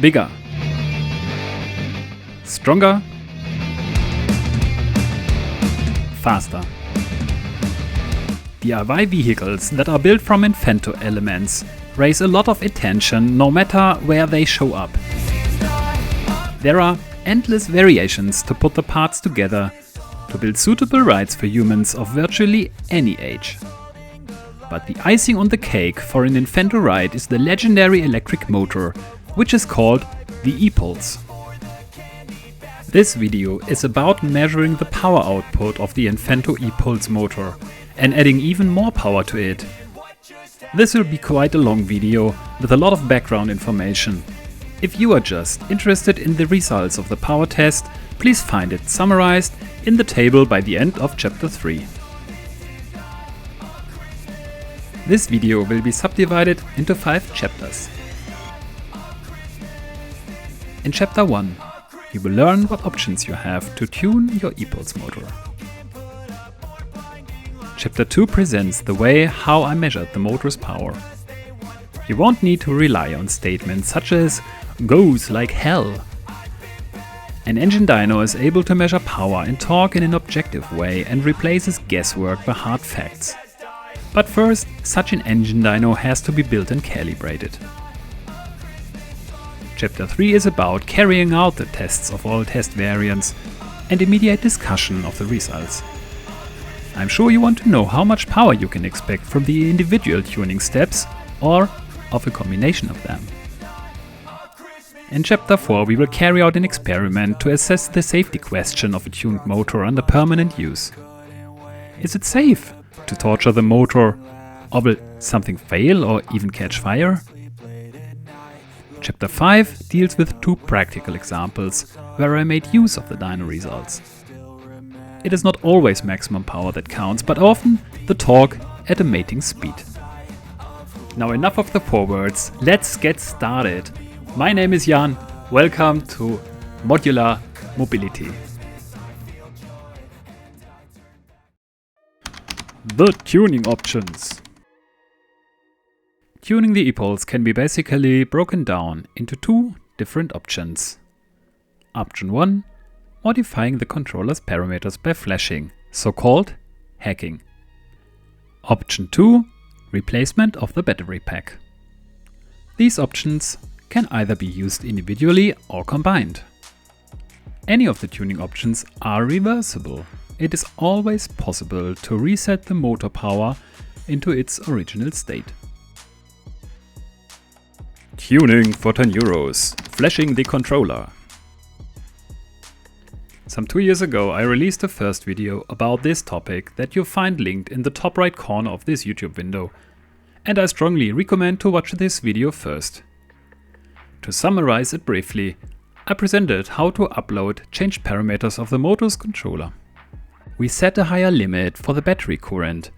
Bigger. Stronger. Faster. DIY vehicles that are built from Infento elements raise a lot of attention no matter where they show up. There are endless variations to put the parts together to build suitable rides for humans of virtually any age. But the icing on the cake for an Infento ride is the legendary electric motor, which is called the e-pulse. This video is about measuring the power output of the Infento e-pulse motor and adding even more power to it. This will be quite a long video with a lot of background information. If you are just interested in the results of the power test, please find it summarized in the table by the end of chapter 3. This video will be subdivided into 5 chapters. In chapter 1, you will learn what options you have to tune your e-pulse motor. Chapter 2 presents the way how I measured the motor's power. You won't need to rely on statements such as "goes like hell." An engine dyno is able to measure power and torque in an objective way and replaces guesswork by hard facts. But first, such an engine dyno has to be built and calibrated. Chapter 3 is about carrying out the tests of all test variants and immediate discussion of the results. I'm sure you want to know how much power you can expect from the individual tuning steps or of a combination of them. In chapter 4 we will carry out an experiment to assess the safety question of a tuned motor under permanent use. Is it safe to torture the motor, or will something fail or even catch fire? Chapter 5 deals with 2 practical examples where I made use of the dyno results. It is not always maximum power that counts, but often the torque at a mating speed. Now enough of the forewords, let's get started. My name is Jan, welcome to Modular Mobility. The tuning options. Tuning the e-pulse can be basically broken down into 2 different options. Option 1. Modifying the controller's parameters by flashing, so-called hacking. Option 2. Replacement of the battery pack. These options can either be used individually or combined. Any of the tuning options are reversible. It is always possible to reset the motor power into its original state. Tuning for 10 euros. Flashing the controller. Some 2 years ago I released the first video about this topic that you'll find linked in the top right corner of this YouTube window, and I strongly recommend to watch this video first. To summarize it briefly, I presented how to upload changed parameters of the motor's controller. We set a higher limit for the battery current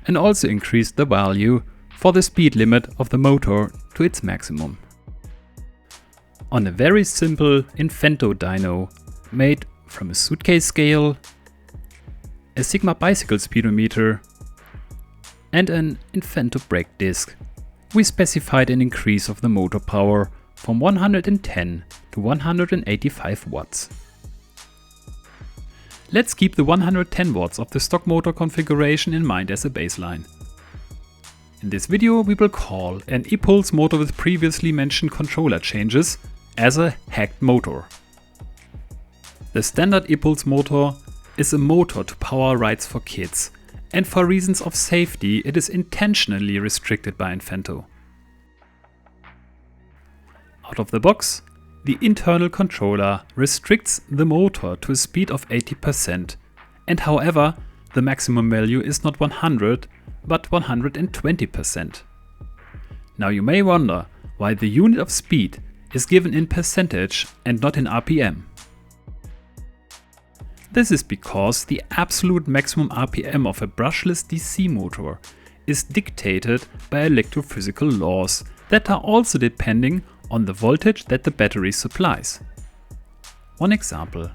and also increased the value for the speed limit of the motor to its maximum. On a very simple Infento dyno made from a suitcase scale, a Sigma bicycle speedometer and an Infento brake disc, we specified an increase of the motor power from 110 to 185 watts. Let's keep the 110 watts of the stock motor configuration in mind as a baseline. In this video we will call an e-pulse motor with previously mentioned controller changes as a hacked motor. The standard e-pulse motor is a motor to power rides for kids, and for reasons of safety it is intentionally restricted by Infento. Out of the box, the internal controller restricts the motor to a speed of 80%, and however, the maximum value is not 100 but 120%. Now you may wonder why the unit of speed is given in percentage and not in RPM. This is because the absolute maximum RPM of a brushless DC motor is dictated by electrophysical laws that are also depending on the voltage that the battery supplies. One example,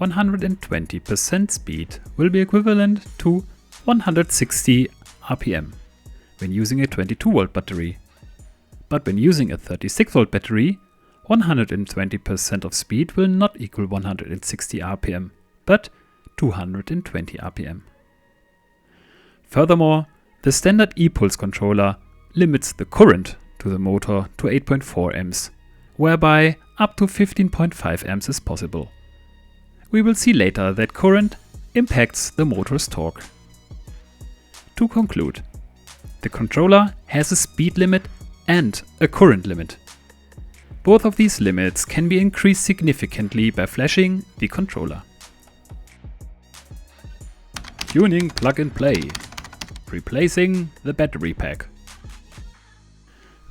120% speed will be equivalent to 160 RPM when using a 22 volt battery. But when using a 36 volt battery, 120% of speed will not equal 160 RPM, but 220 RPM. Furthermore, the standard e-pulse controller limits the current to the motor to 8.4 amps, whereby up to 15.5 amps is possible. We will see later that current impacts the motor's torque. To conclude, the controller has a speed limit and a current limit. Both of these limits can be increased significantly by flashing the controller. Tuning plug and play. Replacing the battery pack.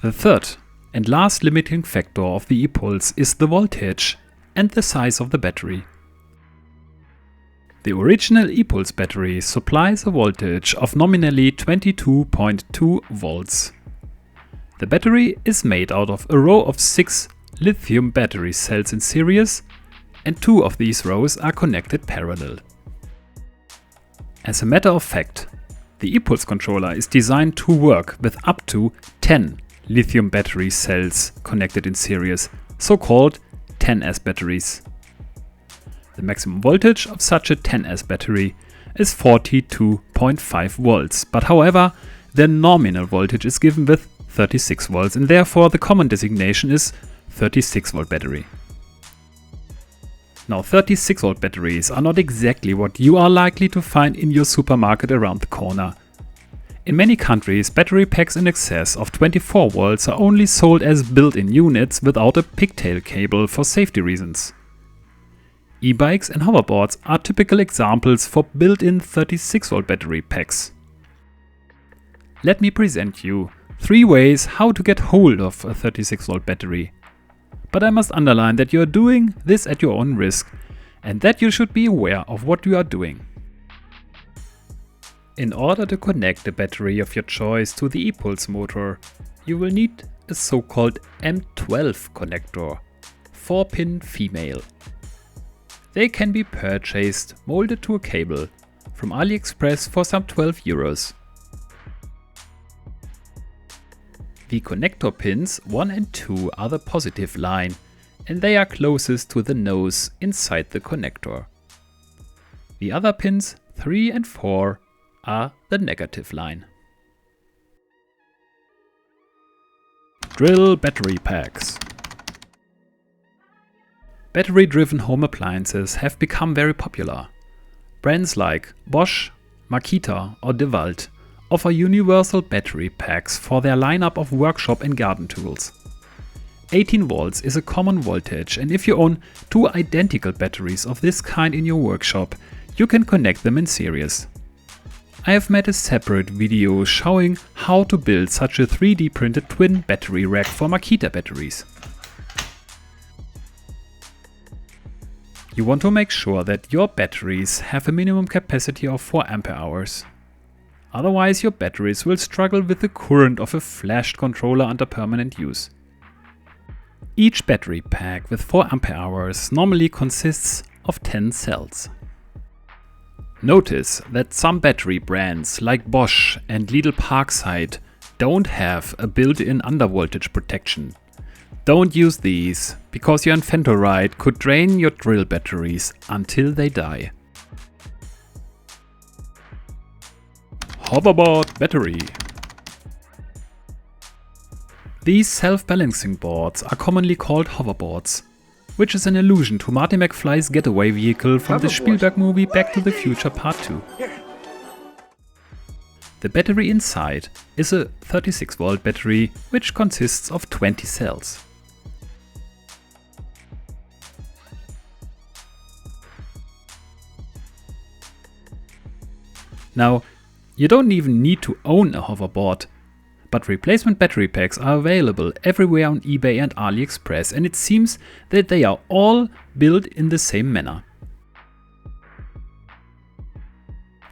The third and last limiting factor of the e-pulse is the voltage and the size of the battery. The original e-pulse battery supplies a voltage of nominally 22.2 volts. The battery is made out of a row of 6 lithium battery cells in series, and 2 of these rows are connected parallel. As a matter of fact, the e-pulse controller is designed to work with up to 10 lithium battery cells connected in series, so-called 10S batteries. The maximum voltage of such a 10S battery is 42.5 volts, but however, the nominal voltage is given with 36 volts and therefore the common designation is 36 volt battery. Now 36 volt batteries are not exactly what you are likely to find in your supermarket around the corner. In many countries, battery packs in excess of 24 volts are only sold as built-in units without a pigtail cable for safety reasons. E-bikes and hoverboards are typical examples for built-in 36 volt battery packs. Let me present you 3 ways how to get hold of a 36 volt battery. But I must underline that you are doing this at your own risk and that you should be aware of what you are doing. In order to connect the battery of your choice to the e-pulse motor, you will need a so-called M12 connector, 4-pin female. They can be purchased molded to a cable from AliExpress for some 12 euros. The connector pins 1 and 2 are the positive line and they are closest to the nose inside the connector. The other pins 3 and 4 are the negative line. Drill battery packs. Battery-driven home appliances have become very popular. Brands like Bosch, Makita or DeWalt offer universal battery packs for their lineup of workshop and garden tools. 18 volts is a common voltage, and if you own 2 identical batteries of this kind in your workshop, you can connect them in series. I have made a separate video showing how to build such a 3D printed twin battery rack for Makita batteries. You want to make sure that your batteries have a minimum capacity of 4 Ah. Otherwise your batteries will struggle with the current of a flashed controller under permanent use. Each battery pack with 4 Ah normally consists of 10 cells. Notice that some battery brands like Bosch and Lidl Parkside don't have a built-in undervoltage protection. Don't use these, because your Infento ride could drain your drill batteries until they die. Hoverboard battery. These self-balancing boards are commonly called hoverboards, which is an allusion to Marty McFly's getaway vehicle from the Spielberg movie Back to the Future Part 2. The battery inside is a 36 volt battery which consists of 20 cells. Now, you don't even need to own a hoverboard, but replacement battery packs are available everywhere on eBay and AliExpress, and it seems that they are all built in the same manner.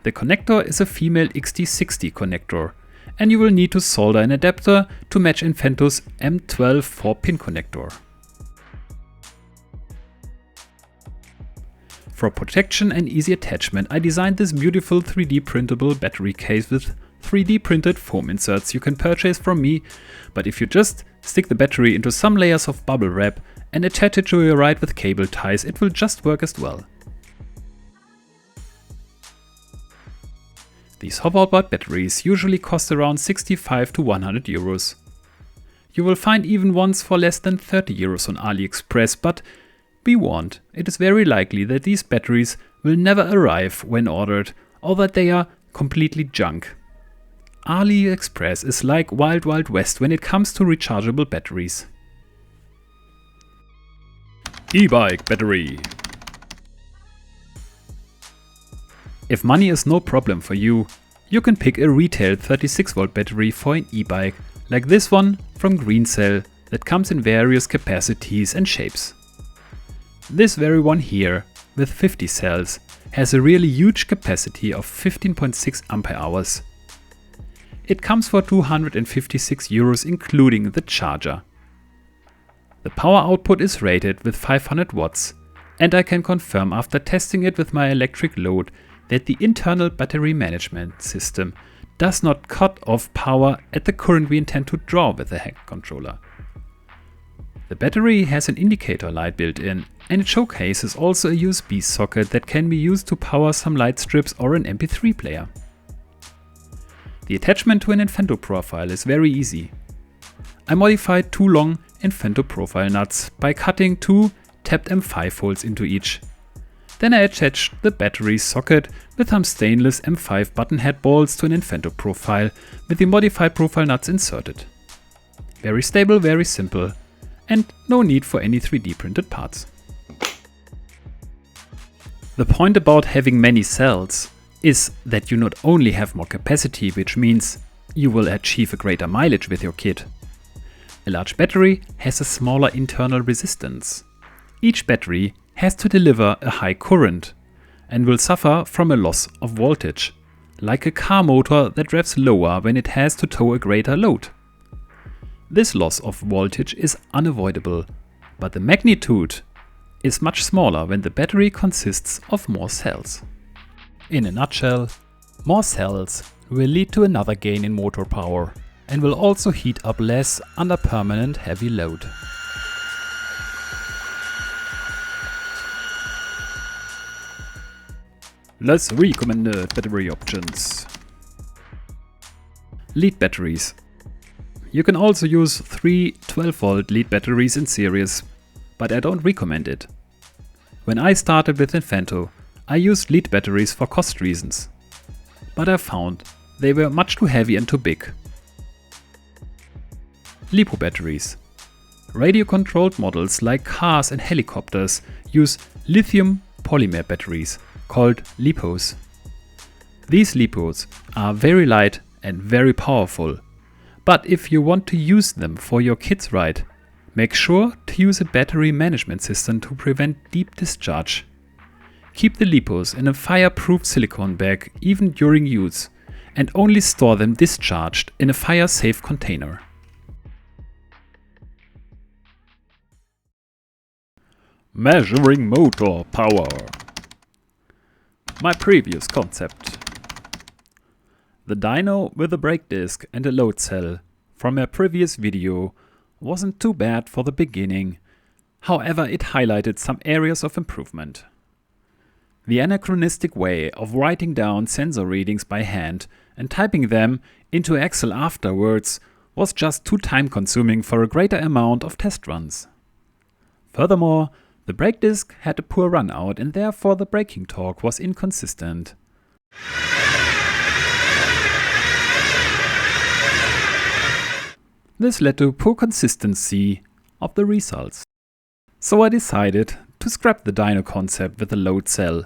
The connector is a female XT60 connector, and you will need to solder an adapter to match Infento's M12 4-pin connector. For protection and easy attachment, I designed this beautiful 3D printable battery case with 3D printed foam inserts you can purchase from me, but if you just stick the battery into some layers of bubble wrap and attach it to your ride with cable ties, it will just work as well. These hoverboard batteries usually cost around 65 to 100 euros. You will find even ones for less than 30 euros on AliExpress, but be warned, it is very likely that these batteries will never arrive when ordered, or that they are completely junk. AliExpress is like Wild Wild West when it comes to rechargeable batteries. E-bike battery. If money is no problem for you, you can pick a retail 36V battery for an e-bike, like this one from Greencell that comes in various capacities and shapes. This very one here, with 50 cells, has a really huge capacity of 15.6 Ah. It comes for 256 euros including the charger. The power output is rated with 500 watts, and I can confirm after testing it with my electric load that the internal battery management system does not cut off power at the current we intend to draw with the hack controller. The battery has an indicator light built in, and it showcases also a USB socket that can be used to power some light strips or an MP3 player. The attachment to an Infento profile is very easy. I modified 2 long Infento profile nuts by cutting 2 tapped M5 holes into each. Then I attached the battery socket with some stainless M5 button head balls to an Infento profile with the modified profile nuts inserted. Very stable, very simple, and no need for any 3D printed parts. The point about having many cells is that you not only have more capacity, which means you will achieve a greater mileage with your kit. A large battery has a smaller internal resistance. Each battery has to deliver a high current and will suffer from a loss of voltage, like a car motor that revs lower when it has to tow a greater load. This loss of voltage is unavoidable, but the magnitude is much smaller when the battery consists of more cells. In a nutshell, more cells will lead to another gain in motor power and will also heat up less under permanent heavy load. Less recommended battery options. Lead batteries. You can also use 3 12V lead batteries in series, but I don't recommend it. When I started with Infento, I used lead batteries for cost reasons, but I found they were much too heavy and too big. LiPo batteries. Radio-controlled models like cars and helicopters use lithium polymer batteries called LiPos. These LiPos are very light and very powerful, but if you want to use them for your kid's ride, make sure to use a battery management system to prevent deep discharge. Keep the LiPos in a fireproof silicone bag even during use, and only store them discharged in a fire-safe container. Measuring motor power. My previous concept. The dyno with a brake disc and a load cell from my previous video wasn't too bad for the beginning, however it highlighted some areas of improvement. The anachronistic way of writing down sensor readings by hand and typing them into Excel afterwards was just too time consuming for a greater amount of test runs. Furthermore, the brake disc had a poor run out and therefore the braking torque was inconsistent. This led to poor consistency of the results. So I decided to scrap the dyno concept with a load cell,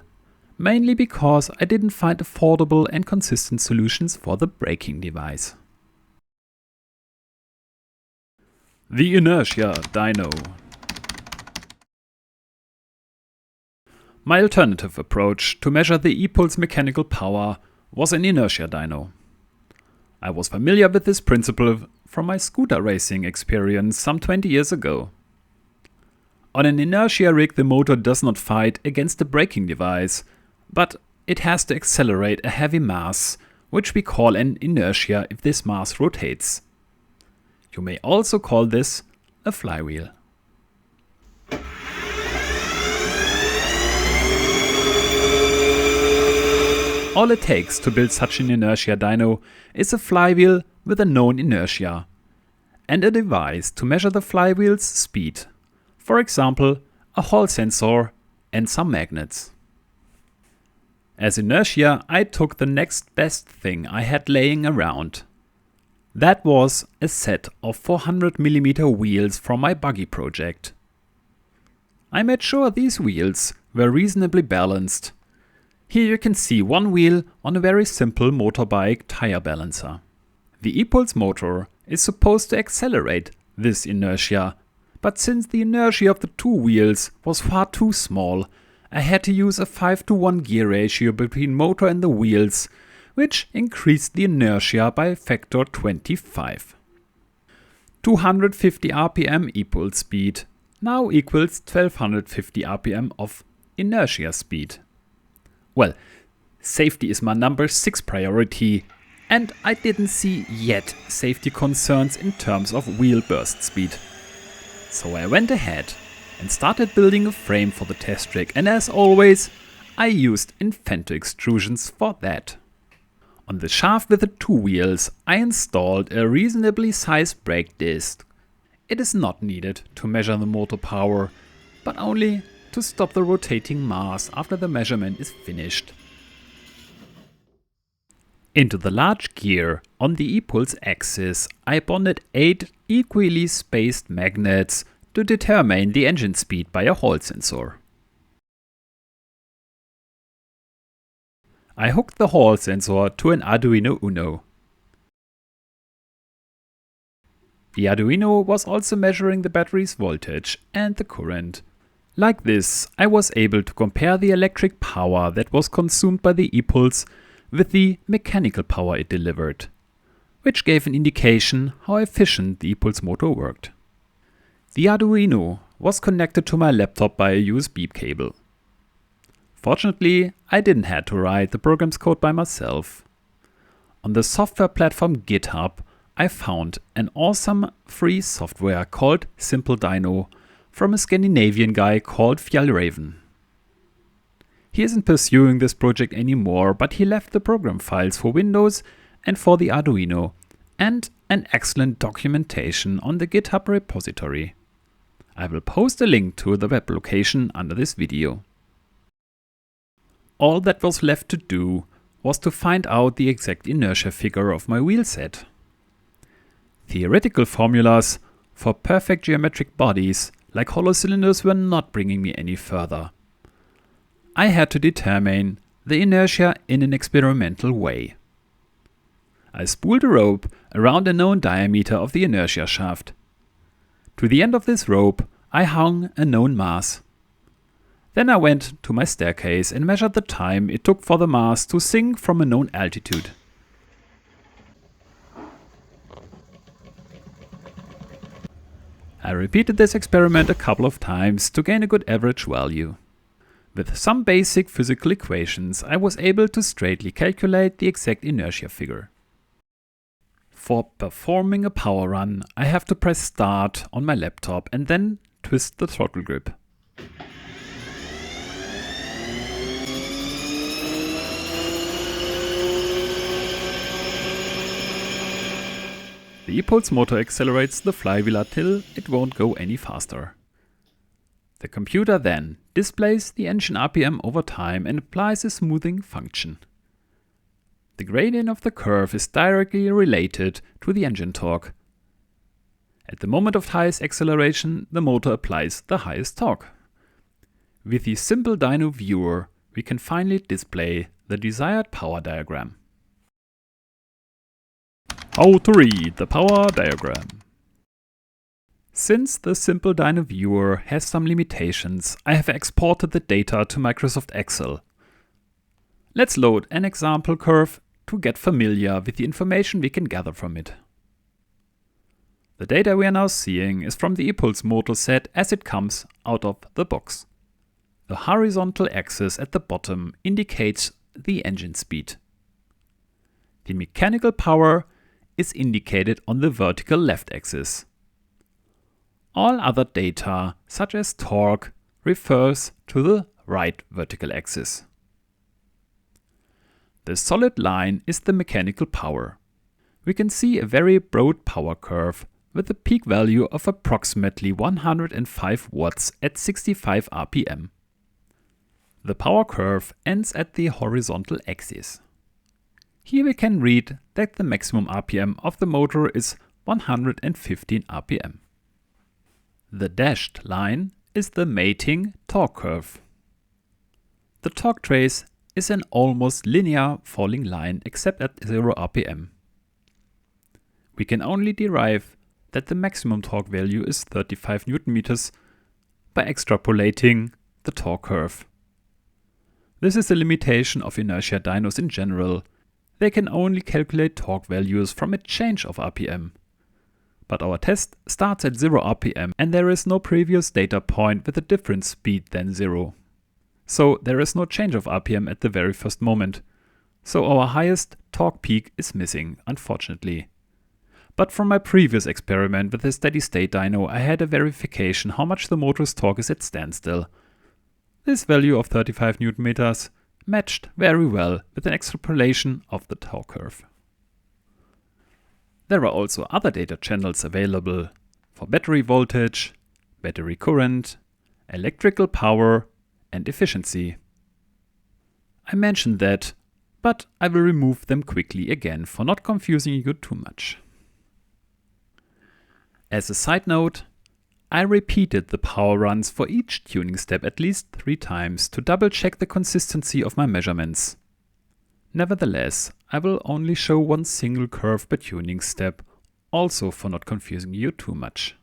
mainly because I didn't find affordable and consistent solutions for the braking device. The inertia dyno. My alternative approach to measure the e-pulse mechanical power was an inertia dyno. I was familiar with this principle from my scooter racing experience some 20 years ago. On an inertia rig, the motor does not fight against the braking device, but it has to accelerate a heavy mass which we call an inertia if this mass rotates. You may also call this a flywheel. All it takes to build such an inertia dyno is a flywheel with a known inertia and a device to measure the flywheel's speed. For example, a Hall sensor and some magnets. As inertia, I took the next best thing I had laying around. That was a set of 400mm wheels from my buggy project. I made sure these wheels were reasonably balanced. Here you can see one wheel on a very simple motorbike tire balancer. The e-pulse motor is supposed to accelerate this inertia, but since the inertia of the two wheels was far too small, I had to use a 5:1 gear ratio between motor and the wheels, which increased the inertia by a factor 25. 250 rpm e-pulse speed now equals 1250 rpm of inertia speed. Well, safety is my number 6 priority, and I didn't see yet safety concerns in terms of wheel burst speed. So I went ahead and started building a frame for the test rig, and as always, I used Infento extrusions for that. On the shaft with the two wheels, I installed a reasonably sized brake disc. It is not needed to measure the motor power, but only to stop the rotating mass after the measurement is finished. Into the large gear on the e-pulse axis, I bonded 8 equally spaced magnets to determine the engine speed by a Hall sensor. I hooked the Hall sensor to an Arduino Uno. The Arduino was also measuring the battery's voltage and the current. Like this, I was able to compare the electric power that was consumed by the e-pulse with the mechanical power it delivered, which gave an indication how efficient the e-pulse motor worked. The Arduino was connected to my laptop by a USB cable. Fortunately, I didn't have to write the program's code by myself. On the software platform GitHub, I found an awesome free software called Motor Dyno from a Scandinavian guy called Fjallraven. He isn't pursuing this project anymore, but he left the program files for Windows and for the Arduino, and an excellent documentation on the GitHub repository. I will post a link to the web location under this video. All that was left to do was to find out the exact inertia figure of my wheel set. Theoretical formulas for perfect geometric bodies like hollow cylinders were not bringing me any further. I had to determine the inertia in an experimental way. I spooled a rope around a known diameter of the inertia shaft. To the end of this rope, I hung a known mass. Then I went to my staircase and measured the time it took for the mass to sink from a known altitude. I repeated this experiment a couple of times to gain a good average value. With some basic physical equations, I was able to straightly calculate the exact inertia figure. For performing a power run, I have to press start on my laptop and then twist the throttle grip. The e-pulse motor accelerates the flywheel until it won't go any faster. The computer then displays the engine RPM over time and applies a smoothing function. The gradient of the curve is directly related to the engine torque. At the moment of highest acceleration, the motor applies the highest torque. With the simple dyno viewer, we can finally display the desired power diagram. How to read the power diagram. Since the simple dyno viewer has some limitations, I have exported the data to Microsoft Excel. Let's load an example curve to get familiar with the information we can gather from it. The data we are now seeing is from the e-pulse motor set as it comes out of the box. The horizontal axis at the bottom indicates the engine speed. The mechanical power is indicated on the vertical left axis. All other data, such as torque, refers to the right vertical axis. The solid line is the mechanical power. We can see a very broad power curve with a peak value of approximately 105 watts at 65 RPM. The power curve ends at the horizontal axis. Here we can read that the maximum RPM of the motor is 115 RPM. The dashed line is the mating torque curve. The torque trace is an almost linear falling line except at 0 RPM. We can only derive that the maximum torque value is 35 Nm by extrapolating the torque curve. This is a limitation of inertia dynos in general. They can only calculate torque values from a change of RPM. But our test starts at 0 RPM and there is no previous data point with a different speed than 0. So there is no change of RPM at the very first moment. So our highest torque peak is missing, unfortunately. But from my previous experiment with the steady state dyno, I had a verification how much the motor's torque is at standstill. This value of 35 Nm matched very well with an extrapolation of the torque curve. There are also other data channels available for battery voltage, battery current, electrical power and efficiency. I mentioned that, but I will remove them quickly again for not confusing you too much. As a side note, I repeated the power runs for each tuning step at least 3 times to double check the consistency of my measurements. Nevertheless, I will only show one single curve per tuning step, also for not confusing you too much.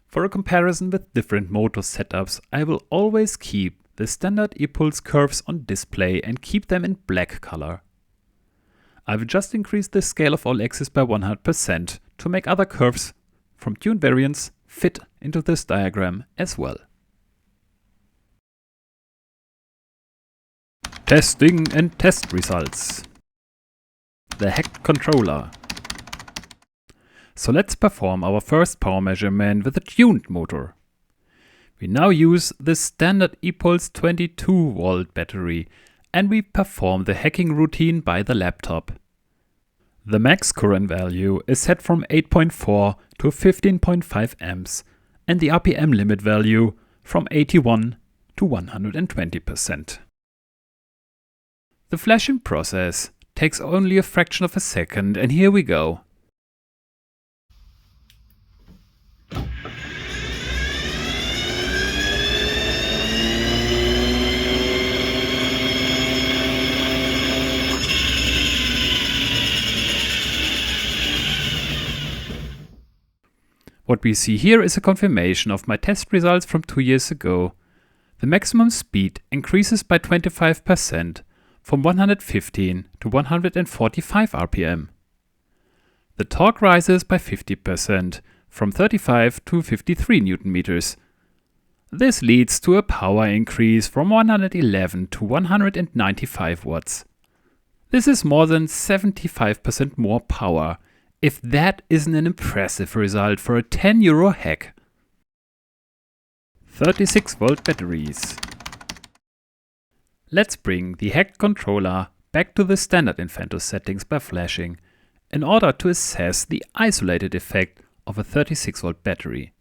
For a comparison with different motor setups, I will always keep the standard e-pulse curves on display and keep them in black color. I've just increased the scale of all axes by 100% to make other curves from tune variants fit into this diagram as well. Testing and test results. The hacked controller. So let's perform our first power measurement with a tuned motor. We now use the standard e-pulse 22-volt battery and we perform the hacking routine by the laptop. The max current value is set from 8.4 to 15.5 amps and the RPM limit value from 81 to 120%. The flashing process takes only a fraction of a second and here we go. What we see here is a confirmation of my test results from 2 years ago. The maximum speed increases by 25% from 115 to 145 RPM. The torque rises by 50% from 35 to 53 Nm. This leads to a power increase from 111 to 195 watts. This is more than 75% more power. If that isn't an impressive result for a €10 hack. 36-volt batteries. Let's bring the hacked controller back to the standard Infento settings by flashing in order to assess the isolated effect of a 36-volt battery.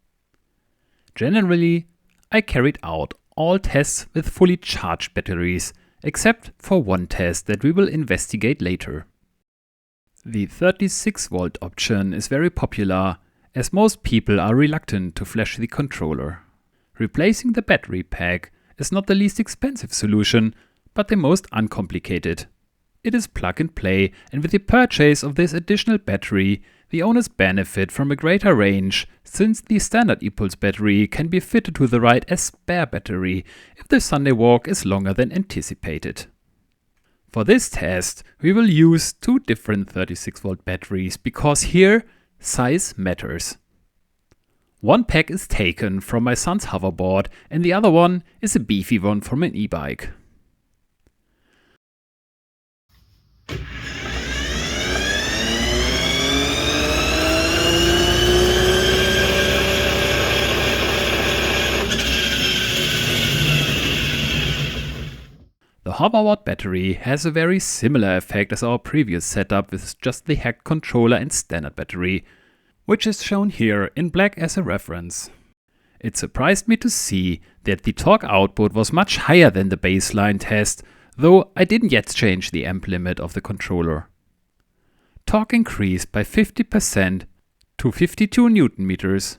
Generally, I carried out all tests with fully charged batteries, except for one test that we will investigate later. The 36-volt option is very popular, as most people are reluctant to flash the controller. Replacing the battery pack is not the least expensive solution, but the most uncomplicated. It is plug and play, and with the purchase of this additional battery, the owners benefit from a greater range, since the standard e-pulse battery can be fitted to the ride as spare battery if the Sunday walk is longer than anticipated. For this test, we will use 2 different 36-volt batteries because here, size matters. One pack is taken from my son's hoverboard and the other one is a beefy one from an e-bike. hoverboard battery has a very similar effect as our previous setup with just the hacked controller and standard battery, which is shown here in black as a reference. It surprised me to see that the torque output was much higher than the baseline test, though I didn't yet change the amp limit of the controller. Torque increased by 50% to 52 Newton meters.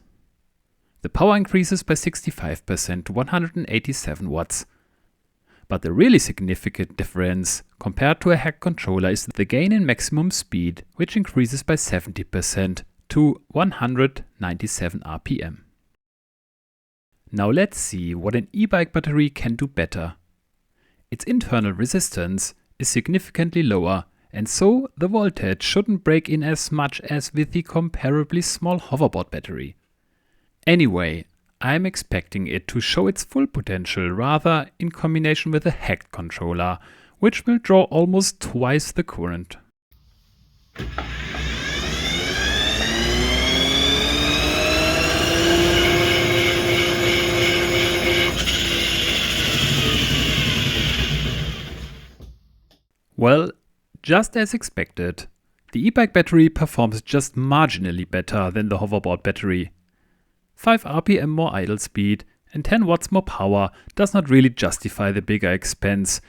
The power increases by 65% to 187 watts. But the really significant difference compared to a hacked controller is the gain in maximum speed, which increases by 70% to 197 RPM. Now let's see what an e-bike battery can do better. Its internal resistance is significantly lower, and so the voltage shouldn't break in as much as with the comparably small hoverboard battery. Anyway, I'm expecting it to show its full potential rather in combination with a hacked controller, which will draw almost twice the current. Well, just as expected, the e-bike battery performs just marginally better than the hoverboard battery. 5 RPM more idle speed and 10 watts more power does not really justify the bigger expense,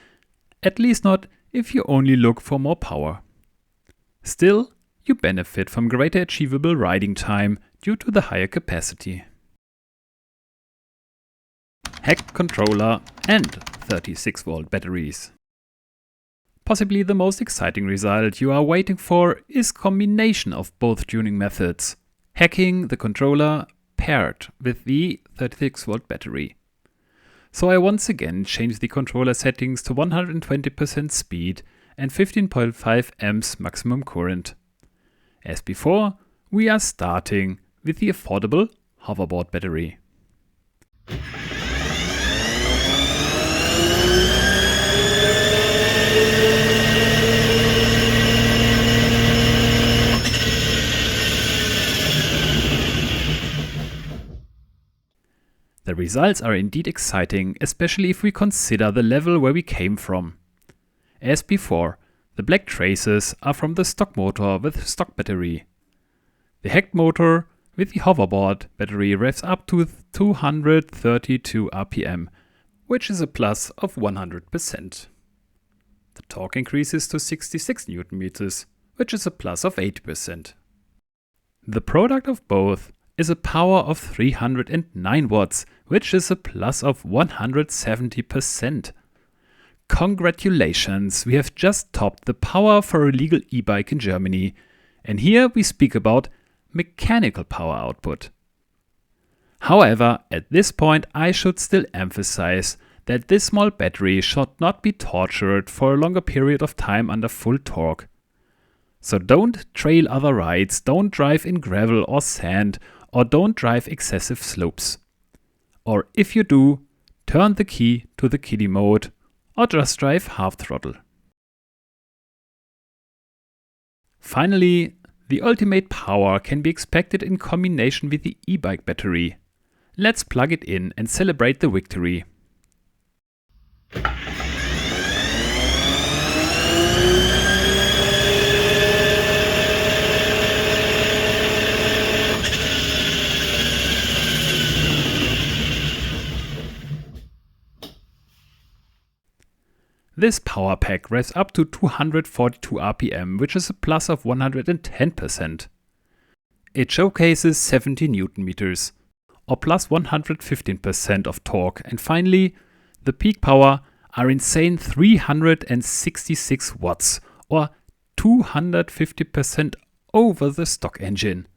at least not if you only look for more power. Still, you benefit from greater achievable riding time due to the higher capacity. Hacked controller and 36-volt batteries. Possibly the most exciting result you are waiting for is combination of both tuning methods, hacking the controller paired with the 36-volt battery. So I once again changed the controller settings to 120% speed and 15.5 amps maximum current. As before, we are starting with the affordable hoverboard battery. The results are indeed exciting, especially if we consider the level where we came from. As before, the black traces are from the stock motor with stock battery. The hacked motor with the hoverboard battery revs up to 232 RPM, which is a plus of 100%. The torque increases to 66 Newton meters, which is a plus of 80%. The product of both is a power of 309 watts, which is a plus of 170%. Congratulations, we have just topped the power for a legal e-bike in Germany, and here we speak about mechanical power output. However, at this point I should still emphasize that this small battery should not be tortured for a longer period of time under full torque. So don't trail other rides, don't drive in gravel or sand, or don't drive excessive slopes. Or if you do, turn the key to the kiddie mode or just drive half throttle. Finally, the ultimate power can be expected in combination with the e-bike battery. Let's plug it in and celebrate the victory. This power pack revs up to 242 RPM, which is a plus of 110%. It showcases 70 Newton meters, or plus 115% of torque, and finally, the peak power are insane 366 watts, or 250% over the stock engine.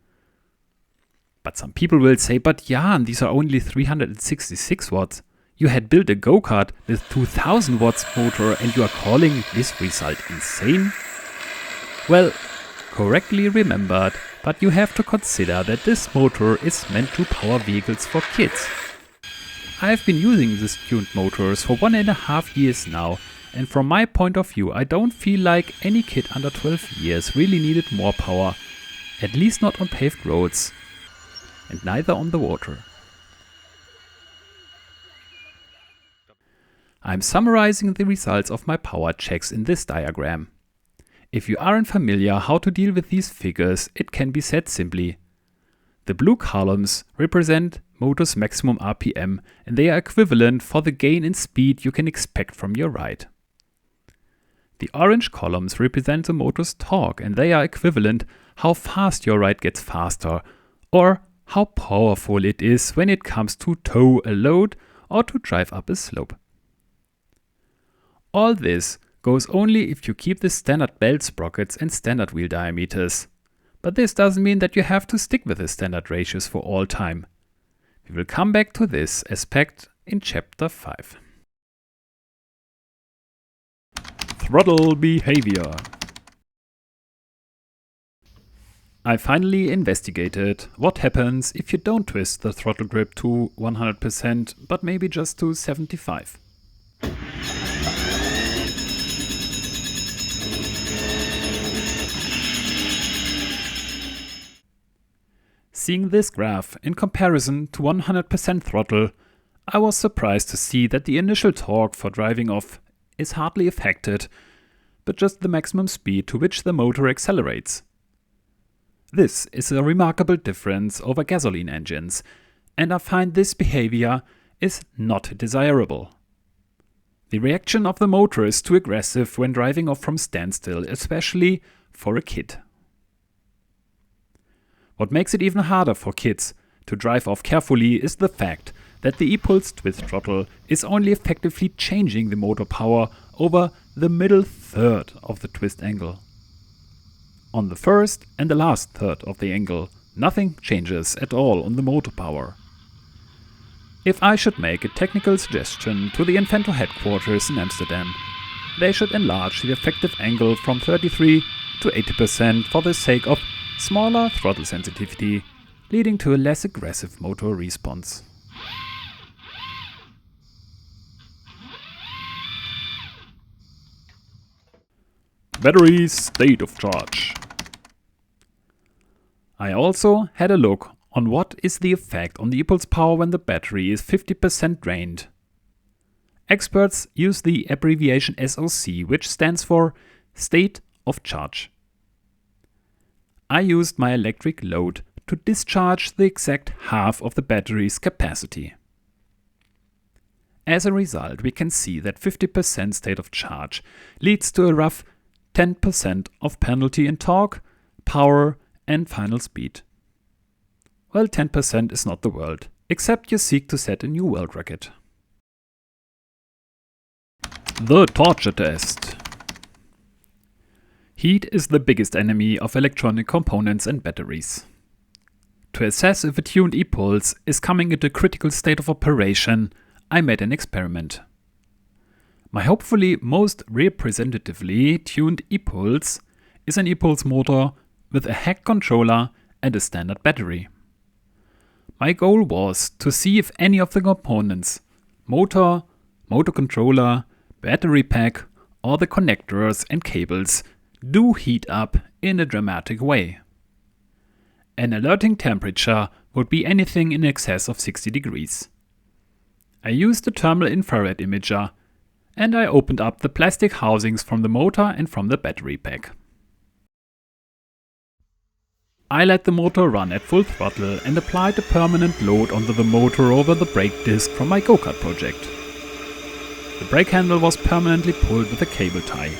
But some people will say, but Jan, these are only 366 watts. You had built a go-kart with 2000 watts motor and you are calling this result insane? Well, correctly remembered, but you have to consider that this motor is meant to power vehicles for kids. I've been using these tuned motors for 1.5 years now, and from my point of view I don't feel like any kid under 12 years really needed more power, at least not on paved roads, and neither on the water. I'm summarizing the results of my power checks in this diagram. If you aren't familiar how to deal with these figures, it can be said simply. The blue columns represent motor's maximum RPM and they are equivalent for the gain in speed you can expect from your ride. The orange columns represent the motor's torque and they are equivalent how fast your ride gets faster or how powerful it is when it comes to tow a load or to drive up a slope. All this goes only if you keep the standard belt sprockets and standard wheel diameters. But this doesn't mean that you have to stick with the standard ratios for all time. We will come back to this aspect in chapter 5. Throttle behavior. I finally investigated what happens if you don't twist the throttle grip to 100% but maybe just to 75%. Seeing this graph in comparison to 100% throttle, I was surprised to see that the initial torque for driving off is hardly affected, but just the maximum speed to which the motor accelerates. This is a remarkable difference over gasoline engines, and I find this behavior is not desirable. The reaction of the motor is too aggressive when driving off from standstill, especially for a kid. What makes it even harder for kids to drive off carefully is the fact that the e-pulse twist throttle is only effectively changing the motor power over the middle third of the twist angle. On the first and the last third of the angle, nothing changes at all on the motor power. If I should make a technical suggestion to the Infento headquarters in Amsterdam, they should enlarge the effective angle from 33 to 80% for the sake of smaller throttle sensitivity, leading to a less aggressive motor response. Battery state of charge. I also had a look on what is the effect on the e-pulse power when the battery is 50% drained. Experts use the abbreviation SOC, which stands for state of charge. I used my electric load to discharge the exact half of the battery's capacity. As a result, we can see that 50% state of charge leads to a rough 10% of penalty in torque, power and final speed. Well, 10% is not the world, except you seek to set a new world record. The torture test. Heat is the biggest enemy of electronic components and batteries. To assess if a tuned e-pulse is coming into a critical state of operation, I made an experiment. My hopefully most representatively tuned e-pulse is an e-pulse motor with a hack controller and a standard battery. My goal was to see if any of the components, motor, motor controller, battery pack or the connectors and cables do heat up in a dramatic way. An alerting temperature would be anything in excess of 60 degrees. I used a thermal infrared imager and I opened up the plastic housings from the motor and from the battery pack. I let the motor run at full throttle and applied a permanent load onto the motor over the brake disc from my go-kart project. The brake handle was permanently pulled with a cable tie.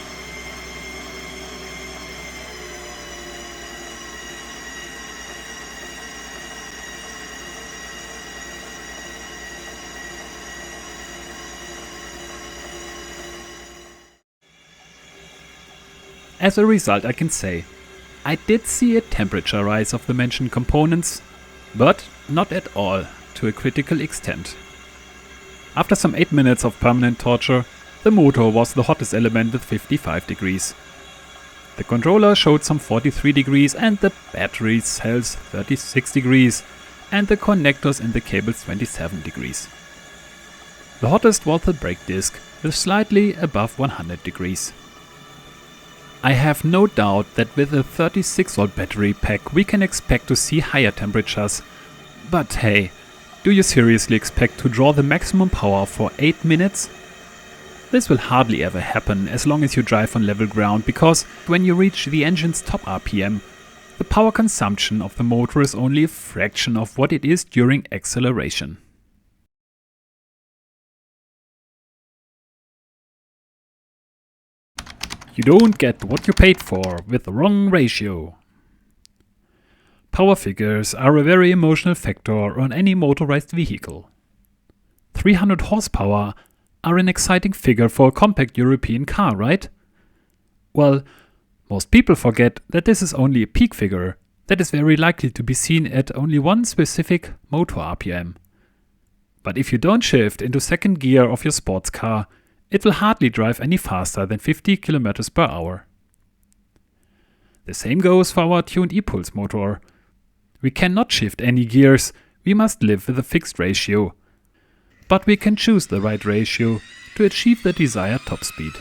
As a result, I can say, I did see a temperature rise of the mentioned components, but not at all to a critical extent. After some 8 minutes of permanent torture, the motor was the hottest element with 55 degrees. The controller showed some 43 degrees and the battery cells 36 degrees and the connectors and the cables 27 degrees. The hottest was the brake disc with slightly above 100 degrees. I have no doubt that with a 36-volt battery pack we can expect to see higher temperatures, but hey, do you seriously expect to draw the maximum power for 8 minutes? This will hardly ever happen as long as you drive on level ground, because when you reach the engine's top RPM, the power consumption of the motor is only a fraction of what it is during acceleration. You don't get what you paid for with the wrong ratio. Power figures are a very emotional factor on any motorized vehicle. 300 horsepower are an exciting figure for a compact European car, right? Well, most people forget that this is only a peak figure that is very likely to be seen at only one specific motor RPM. But if you don't shift into second gear of your sports car, it will hardly drive any faster than 50 km per hour. The same goes for our tuned e-pulse motor. We cannot shift any gears, we must live with a fixed ratio. But we can choose the right ratio to achieve the desired top speed.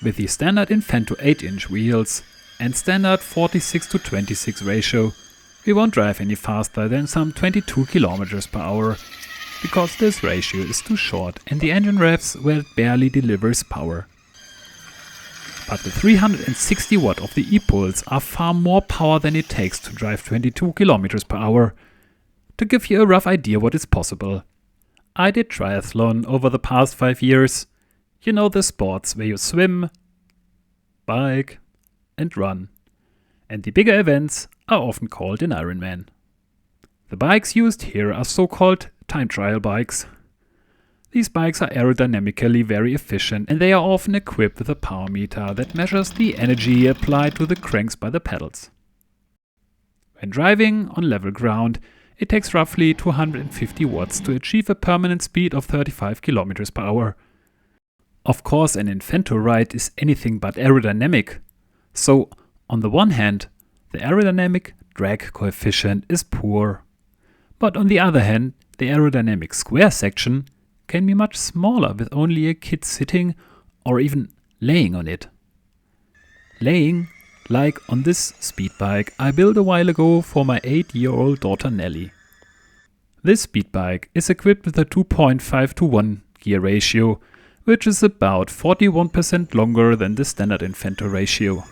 With the standard Infento 8-inch wheels and standard 46:26 ratio, we won't drive any faster than some 22 km per hour, because this ratio is too short and the engine revs where it barely delivers power. But the 360 watt of the e-pulse are far more power than it takes to drive 22 km per hour. To give you a rough idea what is possible, I did triathlon over the past 5 years. You know, the sports where you swim, bike and run. And the bigger events are often called an Ironman. The bikes used here are so-called time trial bikes. These bikes are aerodynamically very efficient, and they are often equipped with a power meter that measures the energy applied to the cranks by the pedals. When driving on level ground, it takes roughly 250 watts to achieve a permanent speed of 35 km per hour. Of course, an Infento ride is anything but aerodynamic. So, on the one hand, the aerodynamic drag coefficient is poor. But on the other hand, the aerodynamic square section can be much smaller with only a kid sitting or even laying on it. Laying, like on this speed bike I built a while ago for my 8-year-old daughter Nelly. This speed bike is equipped with a 2.5:1 gear ratio, which is about 41% longer than the standard Infento ratio.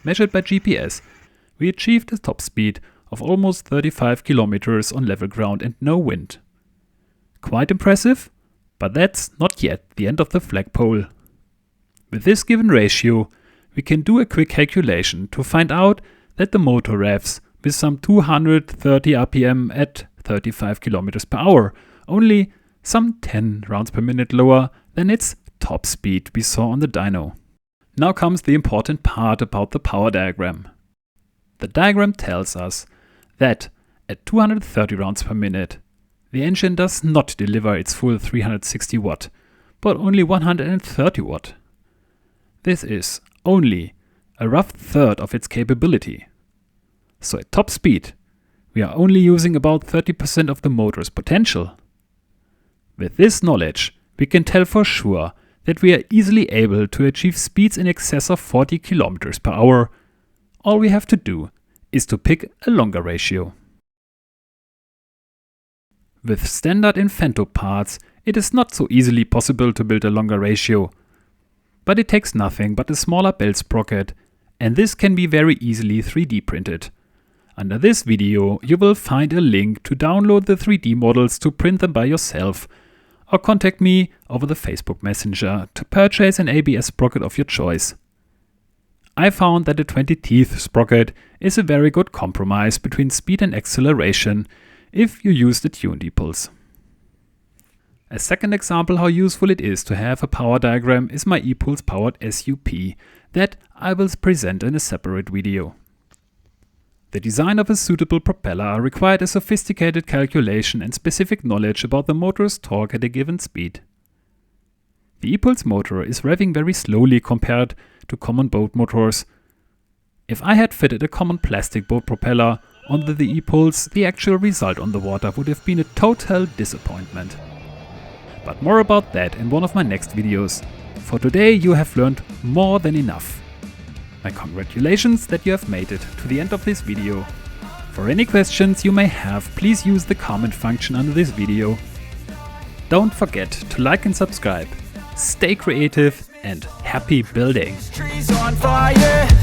Measured by GPS, we achieved a top speed of almost 35 km on level ground and no wind. Quite impressive, but that's not yet the end of the flagpole. With this given ratio, we can do a quick calculation to find out that the motor revs with some 230 RPM at 35 km per hour, only some 10 rounds per minute lower than its top speed we saw on the dyno. Now comes the important part about the power diagram. The diagram tells us that at 230 rounds per minute, the engine does not deliver its full 360 watt, but only 130 watt. This is only a rough third of its capability. So at top speed, we are only using about 30% of the motor's potential. With this knowledge, we can tell for sure that we are easily able to achieve speeds in excess of 40 km per hour. All we have to do is to pick a longer ratio. With standard Infento parts, it is not so easily possible to build a longer ratio. But it takes nothing but a smaller belt sprocket, and this can be very easily 3D printed. Under this video you will find a link to download the 3D models to print them by yourself, or contact me over the Facebook Messenger to purchase an ABS sprocket of your choice. I found that a 20-teeth sprocket is a very good compromise between speed and acceleration if you use the tuned e-pulse. A second example how useful it is to have a power diagram is my e-pulse powered SUP that I will present in a separate video. The design of a suitable propeller required a sophisticated calculation and specific knowledge about the motor's torque at a given speed. The e-pulse motor is revving very slowly compared to common boat motors. If I had fitted a common plastic boat propeller onto the e-pulse, the actual result on the water would have been a total disappointment. But more about that in one of my next videos. For today you have learned more than enough. My congratulations that you have made it to the end of this video. For any questions you may have, please use the comment function under this video. Don't forget to like and subscribe. Stay creative and happy building! Trees on fire.